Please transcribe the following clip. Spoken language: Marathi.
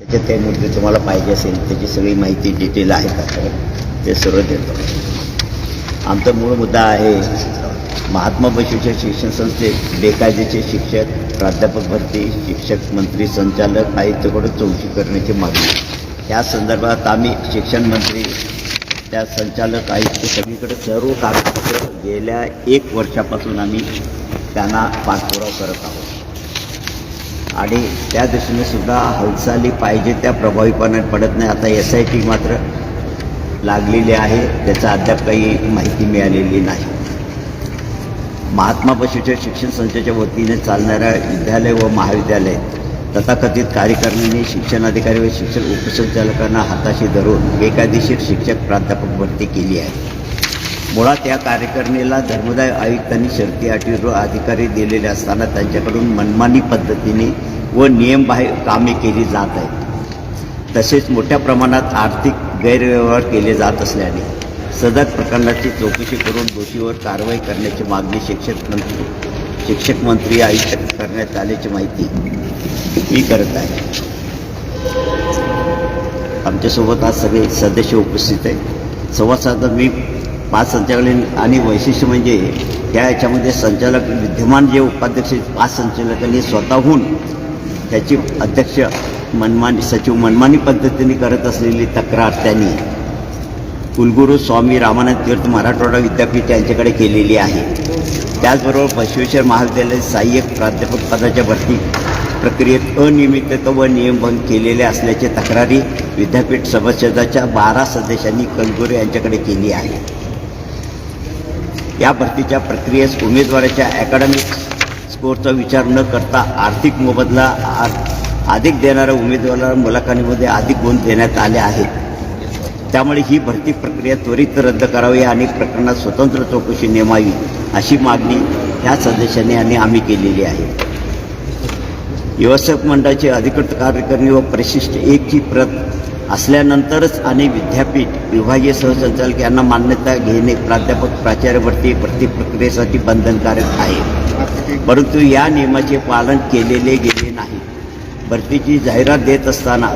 त्याच्यात काही मुद्दे तुम्हाला पाहिजे असेल त्याची सगळी माहिती डिटेल आहे का ते सर्व देतो. आमचा मूळ मुद्दा आहे महात्मा बसवेश्वर शिक्षण संस्थेत बेकायदेचे शिक्षक प्राध्यापक भरती शिक्षक मंत्री संचालक आयुक्ताकडून चौकशी करण्याची मागणी. या संदर्भात आम्ही शिक्षण मंत्री त्या संचालक आयुक्त सगळीकडे सर्व कागदपत्र गेल्या 1 वर्षापासून आम्ही त्यांना पाठपुरावा करत आहोत आणि त्या दृष्टीने सुद्धा हालचाली पाहिजे त्या प्रभावीपणे पडत नाही. आता SIT मात्र लागलेली आहे, त्याचा अद्याप काही माहिती मिळालेली नाही. महात्मा बसवेश्वर शिक्षण संस्थेच्या वतीने चालणाऱ्या विद्यालय व महाविद्यालय तथाकथित कार्यकारिणीने शिक्षणाधिकारी व शिक्षण उपसंचालकांना हाताशी धरून बेकायदेशीर शिक्षक प्राध्यापक भरती केली आहे. मुळात या कार्यकारिणीला धर्मदाय आयुक्तांनी शर्ती अटीवर अधिकारी दिलेले असताना त्यांच्याकडून मनमानी पद्धतीने व नियमबाह्य कामे केली जात आहेत. तसेच मोठ्या प्रमाणात आर्थिक गैरव्यवहार केले जात असल्याने सदर प्रकरणाची चौकशी करून दोषीवर कारवाई करण्याची मागणी शिक्षक मंत्री आयुक्त करण्यात आल्याची माहिती मी करत आहे. आमच्यासोबत आज सगळे सदस्य उपस्थित आहेत. संवाद साधत मी 5 संचालक आणि वैशिष्ट्य म्हणजे याच्यामध्ये संचालक विद्यमान जे उपाध्यक्ष 5 संचालकांनी स्वतःहून त्याची अध्यक्ष सचिव मनमानी पद्धतीने करत असलेली तक्रार त्यांनी कुलगुरू स्वामी रामानंद तीर्थ मराठवाडा विद्यापीठ यांच्याकडे केलेली आहे. त्याचबरोबर बसवेश्वर महाविद्यालयात सहाय्यक प्राध्यापक पदाच्या भरती प्रक्रियेत अनियमितता व नियमभंग केलेले असल्याची तक्रारी विद्यापीठ सभासदाच्या 12 सदस्यांनी कुलगुरू यांच्याकडे केली आहे. या भरतीच्या प्रक्रियेस उमेदवाराच्या अकॅडमिक स्कोअरचा विचार न करता आर्थिक मोबदला अधिक देणाऱ्या उमेदवाराला मुलाखतीमध्ये अधिक गुण देण्यात आले आहेत. त्यामुळे ही भरती प्रक्रिया त्वरित रद्द करावी आणि प्रकरणात स्वतंत्र चौकशी नेमावी अशी मागणी ह्या सदस्यांनी आणि आम्ही केलेली आहे. व्यवस्थापक मंडळाची अधिकृत कार्यकारिणी व परिशिष्ट 1 ची प्रत असल्यानंतरच आणि विद्यापीठ विभागीय सहसंचालक यांना मान्यता घेणे प्राध्यापक प्राचार्य भरती प्रक्रियेसाठी बंधनकारक आहे. परंतु या नियमाचे पालन केलेले गेले नाही. भरतीची जाहिरात देत असताना